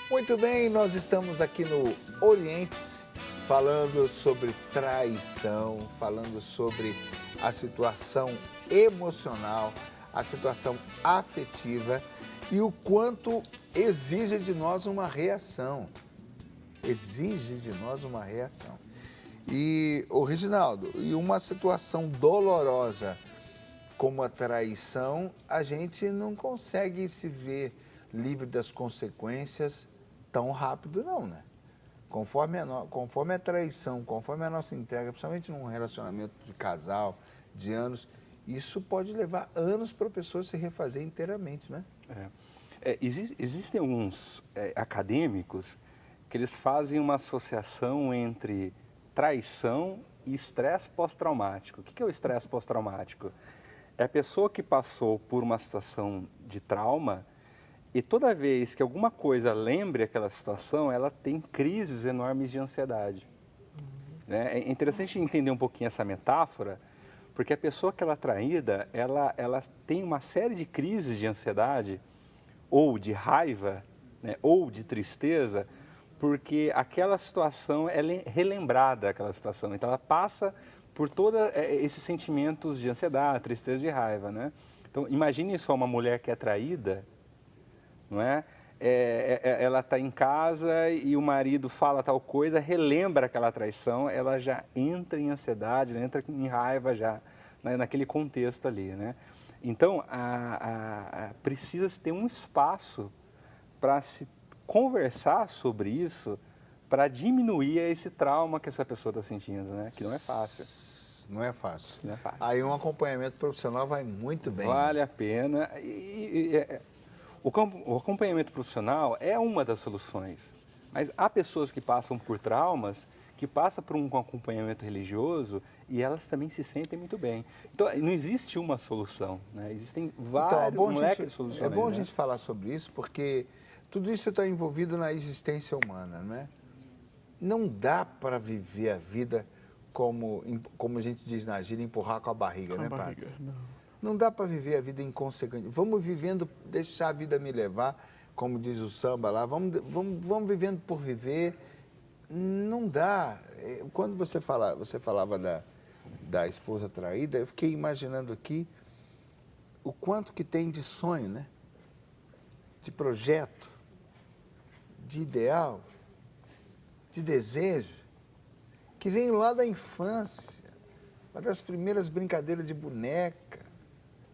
Muito bem, nós estamos aqui no Orientes falando sobre traição, falando sobre a situação emocional, a situação afetiva e o quanto exige de nós uma reação. Exige de nós uma reação. E, ô Reginaldo, e uma situação dolorosa como a traição, a gente não consegue se ver livre das consequências tão rápido não, né? Conforme a traição, conforme a nossa entrega, principalmente num relacionamento de casal, de anos, isso pode levar anos para a pessoa se refazer inteiramente, né? Existem alguns acadêmicos que eles fazem uma associação entre traição e estresse pós-traumático. O que é o estresse pós-traumático? É a pessoa que passou por uma situação de trauma e toda vez que alguma coisa lembre aquela situação, ela tem crises enormes de ansiedade. Né? É interessante entender um pouquinho essa metáfora, porque a pessoa que ela é traída, ela tem uma série de crises de ansiedade, ou de raiva, né, ou de tristeza, porque aquela situação é relembrada, aquela situação. Então, ela passa por todos esses sentimentos de ansiedade, tristeza e raiva. Né? Então, imagine só uma mulher que é traída, não é? Ela está em casa e o marido fala tal coisa, relembra aquela traição, ela já entra em ansiedade, ela entra em raiva já, né, naquele contexto ali, né? Então, precisa ter um espaço para se conversar sobre isso, para diminuir esse trauma que essa pessoa está sentindo, né? Que não é fácil. Não é fácil. Não é fácil. Aí um acompanhamento profissional vai muito bem. Vale a pena. O acompanhamento profissional é uma das soluções, mas há pessoas que passam por traumas, que passam por um acompanhamento religioso e elas também se sentem muito bem. Então, não existe uma solução, né? Existem vários leques de soluções. É bom a gente falar sobre isso, porque tudo isso está envolvido na existência humana, não é? Não dá para viver a vida como a gente diz na gíria, empurrar com a barriga, né, padre? Não dá para viver a vida inconsequente. Vamos vivendo, deixar a vida me levar, como diz o samba lá, vamos vivendo por viver. Não dá. Quando você falava da esposa traída, eu fiquei imaginando aqui o quanto que tem de sonho, né? De projeto, de ideal, de desejo, que vem lá da infância, lá das primeiras brincadeiras de boneca,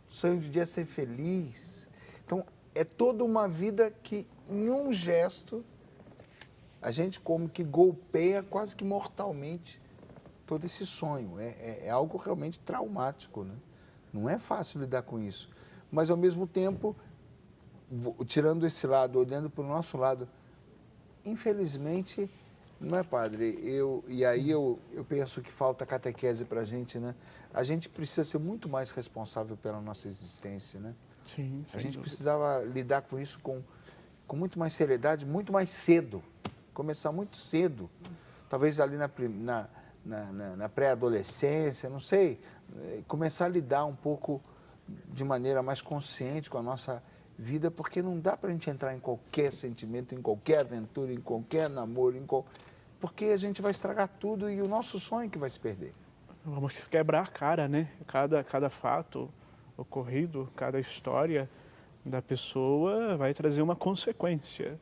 sonho de dia ser feliz. Então, é toda uma vida que, em um gesto, a gente como que golpeia quase que mortalmente todo esse sonho. É algo realmente traumático, né? Não é fácil lidar com isso. Mas, ao mesmo tempo, tirando esse lado, olhando para o nosso lado, infelizmente, não é, padre? Eu penso que falta catequese para a gente, né? A gente precisa ser muito mais responsável pela nossa existência, né? Sim, a gente precisava lidar com isso com muito mais seriedade, muito mais cedo. Começar muito cedo. Talvez ali na pré-adolescência, não sei. Começar a lidar um pouco de maneira mais consciente com a nossa vida, porque não dá para a gente entrar em qualquer sentimento, em qualquer aventura, em qualquer namoro, porque a gente vai estragar tudo e o nosso sonho que vai se perder. Vamos quebrar a cara, né? Cada fato ocorrido, cada história da pessoa vai trazer uma consequência.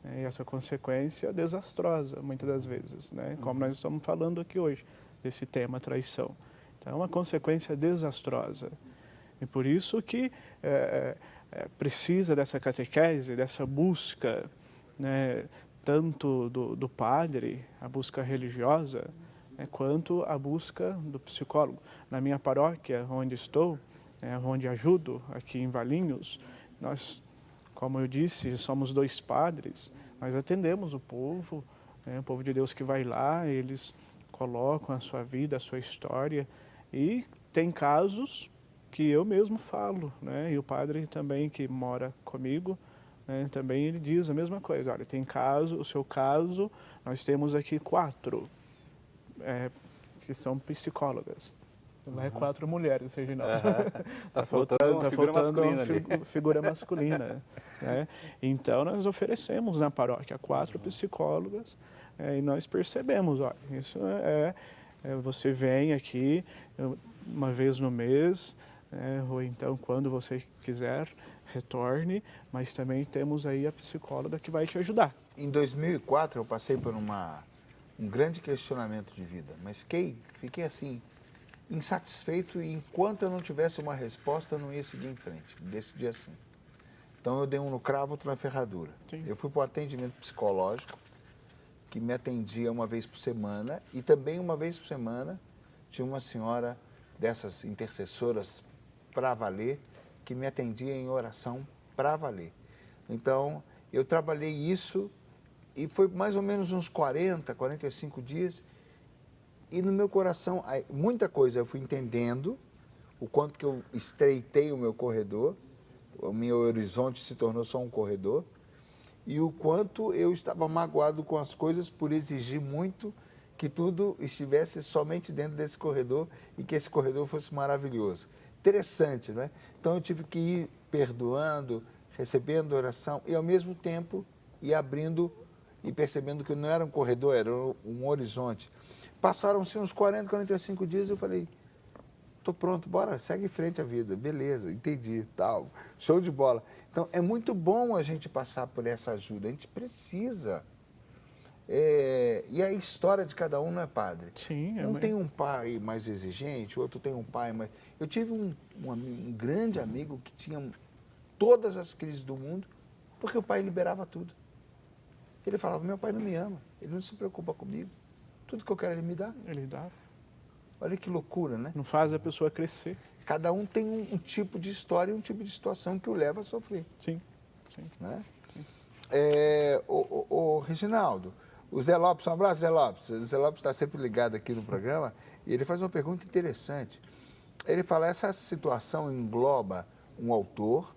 E essa consequência é desastrosa, muitas das vezes, né? Como nós estamos falando aqui hoje, desse tema traição. Então, é uma consequência desastrosa. E por isso que precisa dessa catequese, dessa busca, né? Tanto do padre, a busca religiosa, né? Quanto a busca do psicólogo. Na minha paróquia, onde estou, onde ajudo, aqui em Valinhos, nós, como eu disse, somos 2 padres, nós atendemos o povo de Deus que vai lá, eles colocam a sua vida, a sua história, e tem casos que eu mesmo falo, né? E o padre também que mora comigo, né? Também ele diz a mesma coisa, olha, tem caso, o seu caso, nós temos aqui 4 que são psicólogas. Lá é 4 mulheres, Reginaldo. Tá faltando uma figura masculina ali. Figura masculina. Né? Então, nós oferecemos na paróquia 4 psicólogas e nós percebemos, olha, isso você vem aqui uma vez no mês, ou então quando você quiser, retorne, mas também temos aí a psicóloga que vai te ajudar. Em 2004 eu passei por um grande questionamento de vida, mas fiquei assim, insatisfeito, e enquanto eu não tivesse uma resposta eu não ia seguir em frente, decidi assim. Então eu dei um no cravo, outro na ferradura. Sim. Eu fui para o atendimento psicológico, que me atendia uma vez por semana, e também uma vez por semana tinha uma senhora dessas intercessoras para valer, que me atendia em oração para valer. Então, eu trabalhei isso e foi mais ou menos uns 40, 45 dias, e no meu coração, muita coisa eu fui entendendo, o quanto que eu estreitei o meu corredor, o meu horizonte se tornou só um corredor, e o quanto eu estava magoado com as coisas por exigir muito que tudo estivesse somente dentro desse corredor e que esse corredor fosse maravilhoso. Interessante, né? Então eu tive que ir perdoando, recebendo oração e ao mesmo tempo ir abrindo e percebendo que não era um corredor, era um horizonte. Passaram-se uns 40, 45 dias e eu falei, estou pronto, bora, segue em frente a vida, beleza, entendi, tal, show de bola. Então, é muito bom a gente passar por essa ajuda, a gente precisa. E a história de cada um não é, padre? Sim, um tem um pai mais exigente, o outro tem um pai mais... Eu tive um grande amigo que tinha todas as crises do mundo, porque o pai liberava tudo. Ele falava, meu pai não me ama, ele não se preocupa comigo, tudo que eu quero ele me dá. Ele dá. Olha que loucura, né? Não faz a pessoa crescer. Cada um tem um tipo de história e um tipo de situação que o leva a sofrer. Sim, sim. Né? Reginaldo, o Zé Lopes, um abraço, Zé Lopes. O Zé Lopes está sempre ligado aqui no programa e ele faz uma pergunta interessante. Ele fala, essa situação engloba um autor,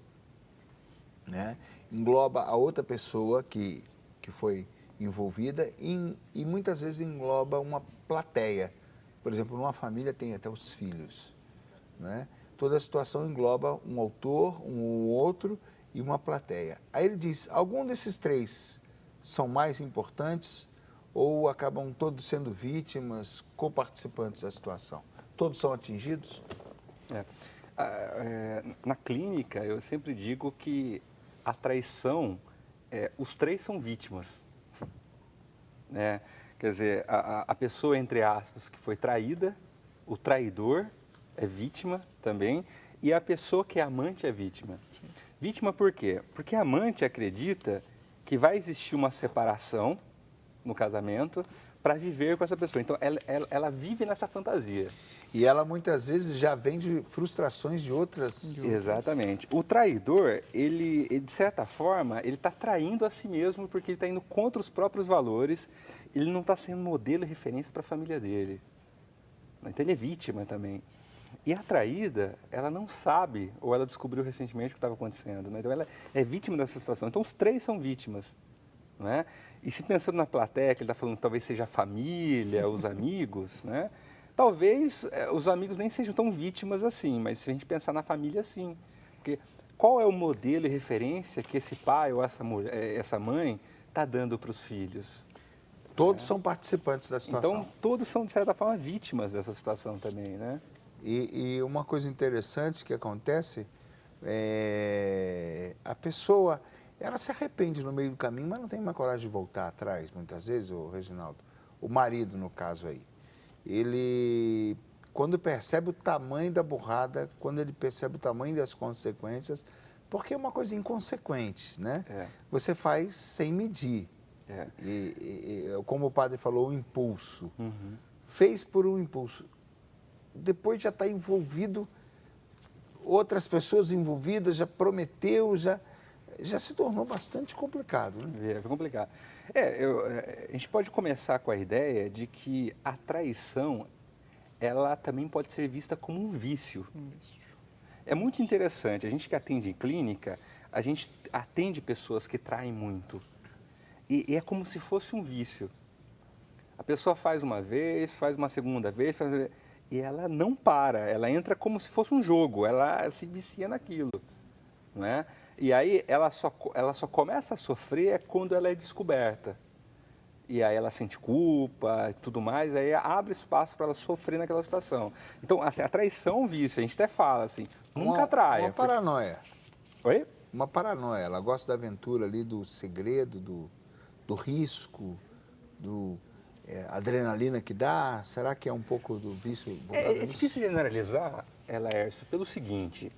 né? Engloba a outra pessoa que foi envolvida e muitas vezes engloba uma plateia. Por exemplo, numa família tem até os filhos. Né? Toda a situação engloba um autor, um outro e uma plateia. Aí ele diz, algum desses três são mais importantes ou acabam todos sendo vítimas, coparticipantes da situação? Todos são atingidos? Na clínica, eu sempre digo que a traição, os três são vítimas. Né? Quer dizer, a pessoa, entre aspas, que foi traída, o traidor é vítima também, e a pessoa que é amante é vítima. Sim. Vítima por quê? Porque a amante acredita que vai existir uma separação no casamento para viver com essa pessoa. Então, ela vive nessa fantasia. E ela, muitas vezes, já vem de frustrações de outras... Exatamente. O traidor, ele de certa forma, ele está traindo a si mesmo porque ele está indo contra os próprios valores, ele não está sendo modelo e referência para a família dele. Então, ele é vítima também. E a traída, ela não sabe, ou ela descobriu recentemente o que estava acontecendo. Né? Então, ela é vítima dessa situação. Então, os três são vítimas. Né? E se pensando na plateia, que ele está falando que talvez seja a família, os amigos, né? Talvez os amigos nem sejam tão vítimas assim, mas se a gente pensar na família, sim. Porque qual é o modelo e referência que esse pai ou essa mulher, essa mãe está dando para os filhos? Todos são participantes da situação. Então, todos são, de certa forma, vítimas dessa situação também, né? E uma coisa interessante que acontece a pessoa, ela se arrepende no meio do caminho, mas não tem mais coragem de voltar atrás, muitas vezes, o Reginaldo. O marido, no caso aí. Ele, quando percebe o tamanho da burrada, quando ele percebe o tamanho das consequências, porque é uma coisa inconsequente, né? Você faz sem medir. Como o padre falou, o impulso. Uhum. Fez por um impulso. Depois já está envolvido, outras pessoas envolvidas, já prometeu, já se tornou bastante complicado. Né? É complicado. A gente pode começar com a ideia de que a traição, ela também pode ser vista como um vício. É muito interessante, a gente que atende em clínica, a gente atende pessoas que traem muito. E é como se fosse um vício. A pessoa faz uma vez, faz uma segunda vez, e ela não para, ela entra como se fosse um jogo, ela se vicia naquilo, não é? E aí ela só começa a sofrer quando ela é descoberta. E aí ela sente culpa e tudo mais, aí abre espaço para ela sofrer naquela situação. Então, assim, a traição é um vício, a gente até fala assim, nunca traia. Uma paranoia. Oi? Uma paranoia. Ela gosta da aventura ali, do segredo, do risco, do adrenalina que dá. Será que é um pouco do vício voltado a É isso? difícil generalizar, Laércio, pelo seguinte,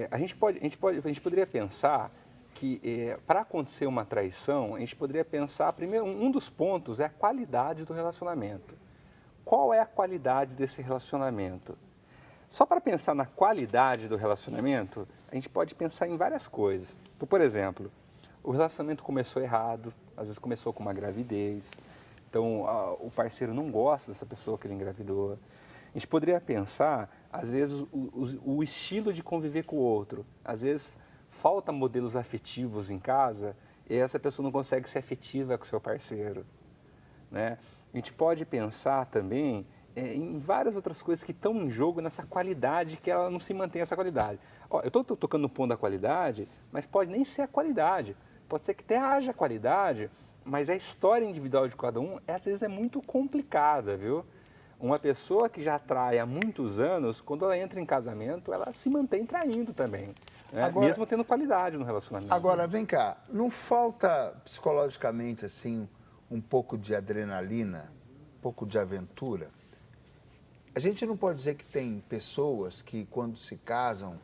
a gente poderia pensar que para acontecer uma traição, a gente poderia pensar, primeiro, um dos pontos é a qualidade do relacionamento. Qual é a qualidade desse relacionamento? Só para pensar na qualidade do relacionamento, a gente pode pensar em várias coisas. Então, por exemplo, o relacionamento começou errado, às vezes começou com uma gravidez, então o parceiro não gosta dessa pessoa que ele engravidou. A gente poderia pensar, às vezes, o estilo de conviver com o outro. Às vezes, falta modelos afetivos em casa e essa pessoa não consegue ser afetiva com o seu parceiro, né? A gente pode pensar também em várias outras coisas que estão em jogo nessa qualidade, que ela não se mantém essa qualidade. Ó, eu estou tocando no ponto da qualidade, mas pode nem ser a qualidade. Pode ser que até haja qualidade, mas a história individual de cada um, às vezes, é muito complicada, viu? Uma pessoa que já trai há muitos anos, quando ela entra em casamento, ela se mantém traindo também, né? Agora, mesmo tendo qualidade no relacionamento. Agora, vem cá, não falta psicologicamente, assim, um pouco de adrenalina, um pouco de aventura? A gente não pode dizer que tem pessoas que, quando se casam,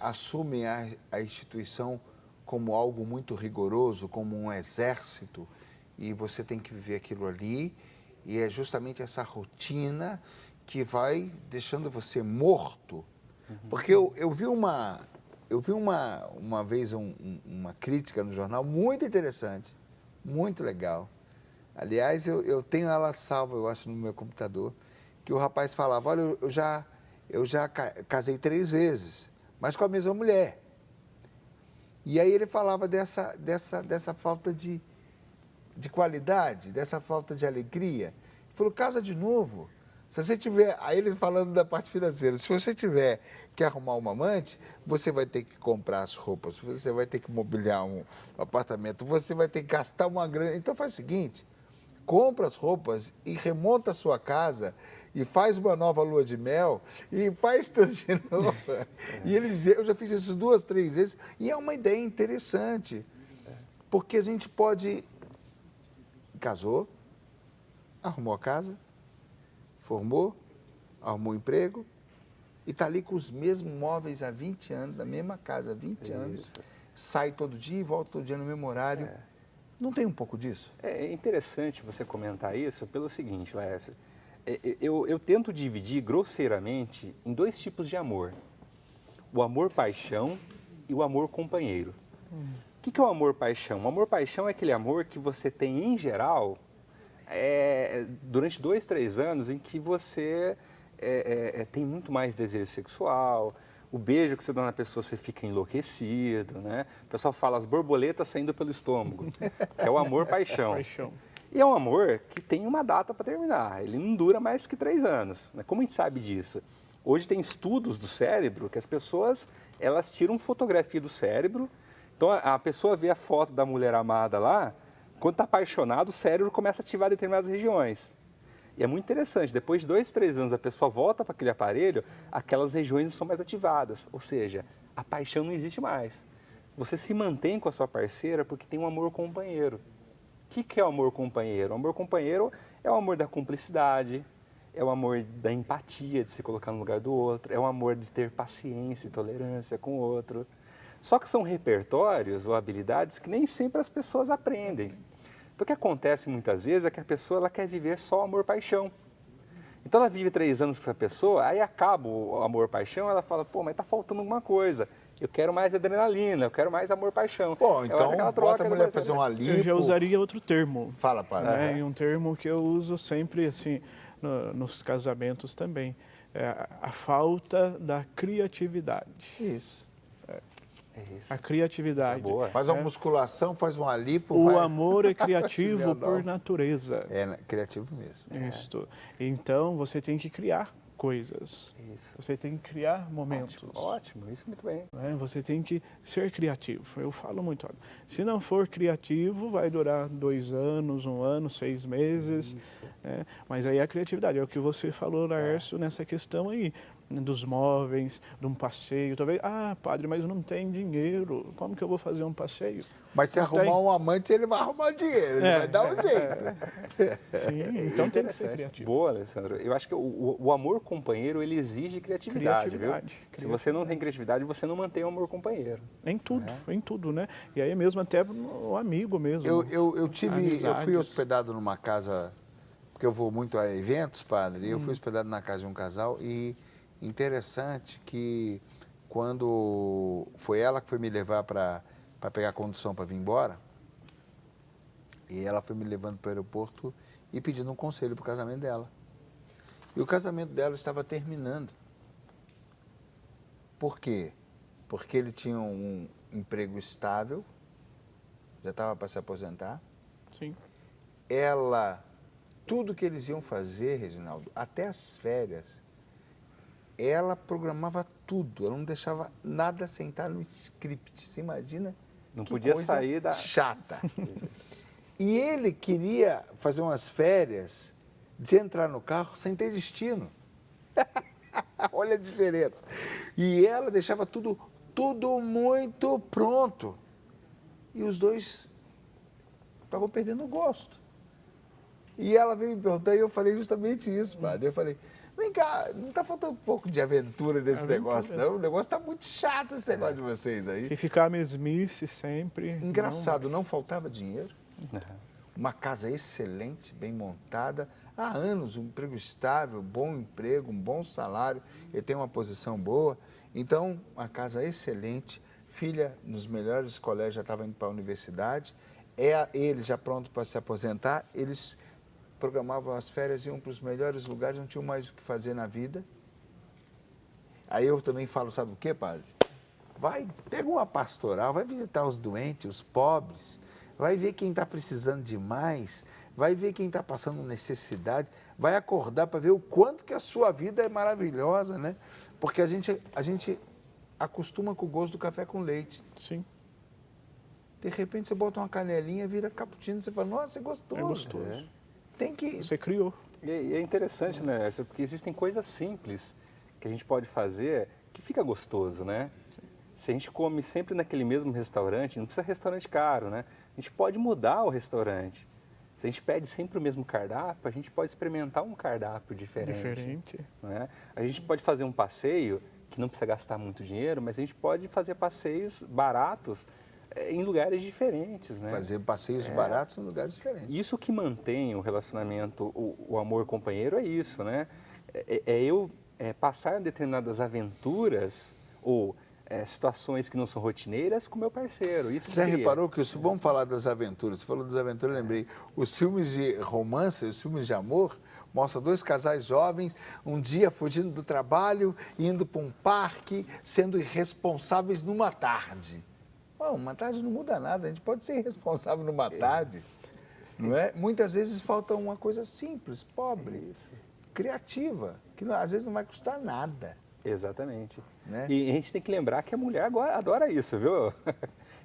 assumem a instituição como algo muito rigoroso, como um exército, e você tem que viver aquilo ali, e é justamente essa rotina que vai deixando você morto. Porque eu vi uma vez uma crítica no jornal muito interessante, muito legal. Aliás, eu tenho ela salva, eu acho, no meu computador, que o rapaz falava, olha, eu já casei 3 vezes, mas com a mesma mulher. E aí ele falava dessa falta de qualidade, dessa falta de alegria. Ele falou, casa de novo. Se você tiver, aí ele falando da parte financeira, se você tiver que arrumar uma amante, você vai ter que comprar as roupas, você vai ter que mobiliar um apartamento, você vai ter que gastar uma grana. Então faz o seguinte, compra as roupas e remonta a sua casa e faz uma nova lua de mel e faz tudo de novo. E ele dizia, eu já fiz isso 2, 3 vezes e é uma ideia interessante, porque a gente pode... Casou, arrumou a casa, formou, arrumou emprego e está ali com os mesmos móveis há 20 anos, na mesma casa há 20 anos, sai todo dia e volta todo dia no mesmo horário. Não tem um pouco disso? É interessante você comentar isso pelo seguinte, Laércio. Eu tento dividir grosseiramente em 2 tipos de amor. O amor-paixão e o amor-companheiro. O que é o amor-paixão? O amor-paixão é aquele amor que você tem, em geral, durante 2, 3 anos, em que você tem muito mais desejo sexual, o beijo que você dá na pessoa, você fica enlouquecido, né? O pessoal fala as borboletas saindo pelo estômago, que é o amor-paixão. E é um amor que tem uma data para terminar, ele não dura mais que 3 anos. Né? Como a gente sabe disso? Hoje tem estudos do cérebro que as pessoas, elas tiram fotografia do cérebro. Então, a pessoa vê a foto da mulher amada lá, quando está apaixonado, o cérebro começa a ativar determinadas regiões. E é muito interessante, depois de 2, 3 anos, a pessoa volta para aquele aparelho, aquelas regiões não são mais ativadas. Ou seja, a paixão não existe mais. Você se mantém com a sua parceira porque tem um amor companheiro. O que é o amor companheiro? O amor companheiro é o amor da cumplicidade, é o amor da empatia, de se colocar no lugar do outro, é o amor de ter paciência e tolerância com o outro. Só que são repertórios ou habilidades que nem sempre as pessoas aprendem. Então, o que acontece muitas vezes é que a pessoa ela quer viver só amor-paixão. Então, ela vive 3 anos com essa pessoa, aí acaba o amor-paixão, ela fala, pô, mas tá faltando alguma coisa. Eu quero mais adrenalina, eu quero mais amor-paixão. Pô, então bota a mulher fazer uma lipo. Eu já usaria outro termo. Fala, padre. Um termo que eu uso sempre, assim, nos casamentos também. É a falta da criatividade. Isso. isso. A criatividade. Coisa boa. Faz uma musculação, faz uma lipo. O vai... amor é criativo Atividade por nova. natureza. É, né? Criativo mesmo. Isto. Então, você tem que criar coisas. Isso. Você tem que criar momentos. Ótimo, isso muito bem. Né? Você tem que ser criativo. Eu falo muito, olha, se não for criativo, vai durar 2 anos, 1 ano, 6 meses. Né? Mas aí a criatividade, é o que você falou, Laércio, nessa questão aí, dos móveis, de um passeio. Talvez, padre, mas não tem dinheiro. Como que eu vou fazer um passeio? Mas se Não arrumar tem. um amante, ele vai arrumar dinheiro, ele vai dar um jeito. Sim, então tem que ser criativo. Boa, Alessandro. Eu acho que o amor companheiro, ele exige criatividade, viu? Se você não tem criatividade, você não mantém o amor companheiro. Em tudo, né? E aí mesmo até o amigo mesmo. Eu fui amizades. hospedado numa casa, porque eu vou muito a eventos, padre, e eu fui hospedado na casa de um casal e interessante que quando foi ela que foi me levar para pegar a condução para vir embora, e ela foi me levando para o aeroporto e pedindo um conselho para o casamento dela. E o casamento dela estava terminando. Por quê? Porque ele tinha um emprego estável, já estava para se aposentar. Sim. Ela, tudo que eles iam fazer, Reginaldo, até as férias, ela programava tudo, ela não deixava nada sentar no script. Você imagina? Não que podia coisa sair da... chata. E ele queria fazer umas férias de entrar no carro sem ter destino. Olha a diferença. E ela deixava tudo muito pronto. E os dois estavam perdendo o gosto. E ela veio me perguntar e eu falei justamente isso, padre. Eu falei, vem cá, não está faltando um pouco de aventura nesse negócio, não? O negócio está muito chato, esse negócio de vocês aí. Se ficar mesmice sempre... Engraçado, não faltava dinheiro. Uma casa excelente, bem montada. Há anos, um emprego estável, bom emprego, um bom salário. Ele tem uma posição boa. Então, uma casa excelente. Filha nos melhores colégios, já estava indo para a universidade. Ele já pronto para se aposentar. Eles programavam as férias, iam para os melhores lugares, não tinham mais o que fazer na vida. Aí eu também falo, sabe o quê, padre? Pega uma pastoral, vai visitar os doentes, os pobres, vai ver quem está precisando de mais, vai ver quem está passando necessidade, vai acordar para ver o quanto que a sua vida é maravilhosa, né? Porque a gente acostuma com o gosto do café com leite. Sim. De repente você bota uma canelinha, vira cappuccino, você fala, nossa, é gostoso. É gostoso. Tem que... Você criou. E é interessante, né, porque existem coisas simples que a gente pode fazer que fica gostoso, né? Se a gente come sempre naquele mesmo restaurante, não precisa restaurante caro, né? A gente pode mudar o restaurante. Se a gente pede sempre o mesmo cardápio, a gente pode experimentar um cardápio diferente. Né? A gente pode fazer um passeio que não precisa gastar muito dinheiro, mas a gente pode fazer passeios baratos em lugares diferentes, né? Fazer passeios baratos em lugares diferentes. Isso que mantém o relacionamento, o amor companheiro é isso, né? Eu passar determinadas aventuras ou situações que não são rotineiras com meu parceiro. Isso Já reparou que, vamos falar das aventuras, você falou das aventuras, eu lembrei, os filmes de romance, os filmes de amor, mostram 2 casais jovens, um dia fugindo do trabalho, indo para um parque, sendo irresponsáveis numa tarde. Bom, uma tarde não muda nada, a gente pode ser irresponsável numa tarde, não é? Muitas vezes falta uma coisa simples, pobre, criativa, que às vezes não vai custar nada. Exatamente. Né? E a gente tem que lembrar que a mulher adora isso, viu?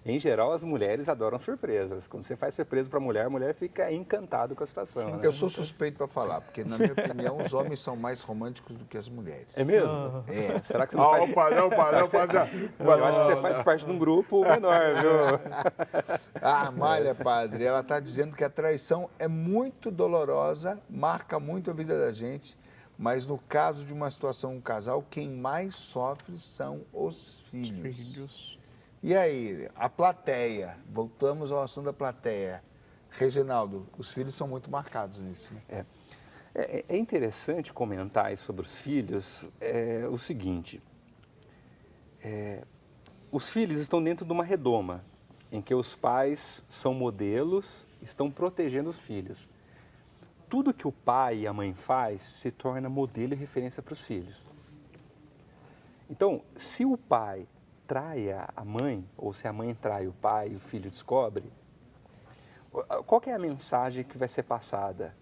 Em geral, as mulheres adoram surpresas. Quando você faz surpresa para a mulher fica encantada com a situação. Né? Eu sou suspeito para falar, porque, na minha opinião, os homens são mais românticos do que as mulheres. É mesmo? É. Será que você não faz... Eu acho que você faz parte de um grupo menor, viu? A Amália, padre, ela está dizendo que a traição é muito dolorosa, marca muito a vida da gente, mas no caso de uma situação, um casal, quem mais sofre são os filhos. E aí, a plateia, voltamos ao assunto da plateia. Reginaldo, os filhos são muito marcados nisso. Né? É interessante comentar sobre os filhos o seguinte, os filhos estão dentro de uma redoma, em que os pais são modelos, estão protegendo os filhos. Tudo que o pai e a mãe faz se torna modelo e referência para os filhos. Então, se o pai traia a mãe, ou se a mãe trai o pai e o filho descobre, qual que é a mensagem que vai ser passada?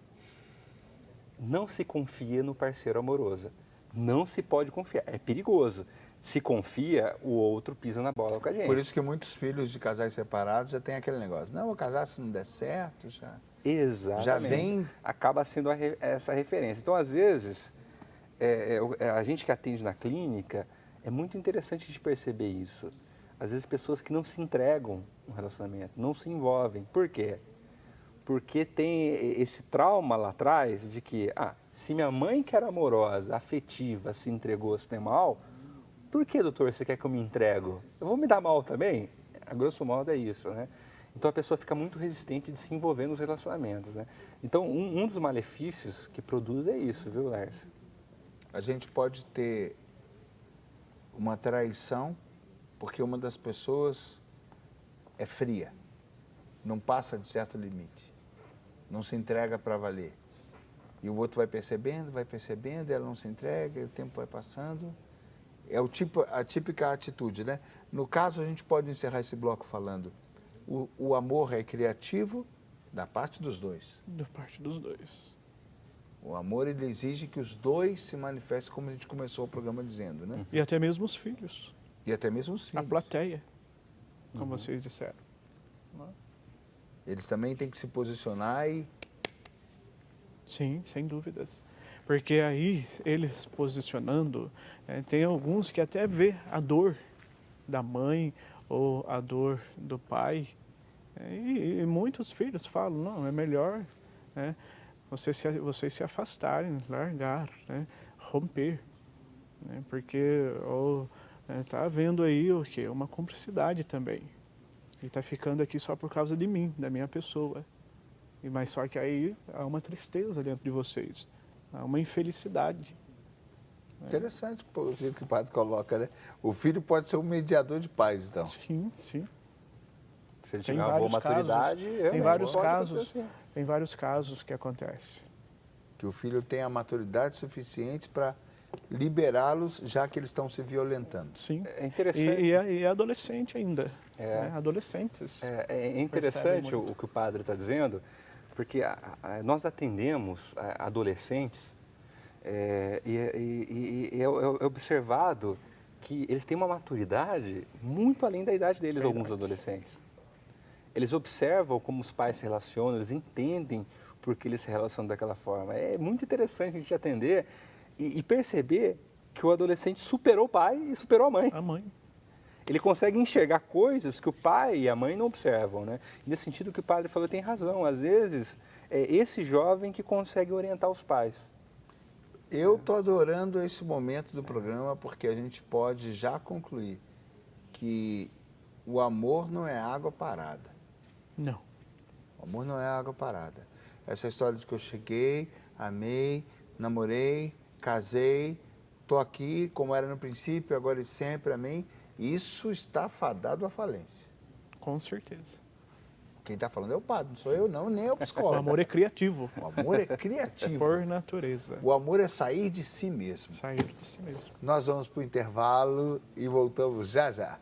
Não se confia no parceiro amoroso. Não se pode confiar. É perigoso. Se confia, o outro pisa na bola com a gente. Por isso que muitos filhos de casais separados já tem aquele negócio. Não, vou casar se não der certo, já. Exatamente. Já vem... Acaba sendo essa referência. Então, às vezes, a gente que atende na clínica, é muito interessante de perceber isso. Às vezes, pessoas que não se entregam no relacionamento, não se envolvem. Por quê? Porque tem esse trauma lá atrás de que, se minha mãe que era amorosa, afetiva, se entregou, se tem mal, por que, doutor, você quer que eu me entrego? Eu vou me dar mal também? A grosso modo é isso, né? Então a pessoa fica muito resistente de se envolver nos relacionamentos, né? Então um dos malefícios que produz é isso, viu, Lércio? A gente pode ter uma traição porque uma das pessoas é fria, não passa de certo limite, não se entrega para valer. E o outro vai percebendo, ela não se entrega, o tempo vai passando. É a típica atitude, né? No caso, a gente pode encerrar esse bloco falando, o amor é criativo da parte dos dois. Da parte dos dois. O amor, ele exige que os dois se manifestem, como a gente começou o programa dizendo, né? E até mesmo os filhos. E até mesmo os filhos. A plateia, como vocês disseram. Eles também têm que se posicionar e... Sim, sem dúvidas. Porque aí, eles posicionando, tem alguns que até vê a dor da mãe ou a dor do pai. E muitos filhos falam, não, é melhor vocês se afastarem, largar, né, romper. Né, porque está havendo aí o quê? Uma cumplicidade também. Ele está ficando aqui só por causa de mim, da minha pessoa. Mas só que aí há uma tristeza dentro de vocês, há uma infelicidade. Interessante o jeito que o padre coloca, né? O filho pode ser um mediador de paz, então. Sim, sim. Se ele tiver uma boa maturidade, tem vários casos que acontecem. Que o filho tenha a maturidade suficiente para liberá-los, já que eles estão se violentando. Sim. É interessante. E é adolescente ainda. Né? Adolescentes. É interessante o que o padre está dizendo, porque nós atendemos adolescentes e é observado que eles têm uma maturidade muito além da idade deles, alguns adolescentes. Eles observam como os pais se relacionam, eles entendem por que eles se relacionam daquela forma. É muito interessante a gente atender e perceber que o adolescente superou o pai e superou a mãe. A mãe. Ele consegue enxergar coisas que o pai e a mãe não observam, né? Nesse sentido que o padre falou, tem razão. Às vezes, é esse jovem que consegue orientar os pais. Eu estou adorando esse momento do programa porque a gente pode já concluir que o amor não é água parada. Não. O amor não é água parada. Essa história de que eu cheguei, amei, namorei, casei, estou aqui como era no princípio, agora e sempre, amém. Isso está fadado à falência. Com certeza. Quem está falando é o padre, não sou eu não, nem é o psicólogo. O amor é criativo. O amor é criativo. Por natureza. O amor é sair de si mesmo. Sair de si mesmo. Nós vamos para o intervalo e voltamos já já.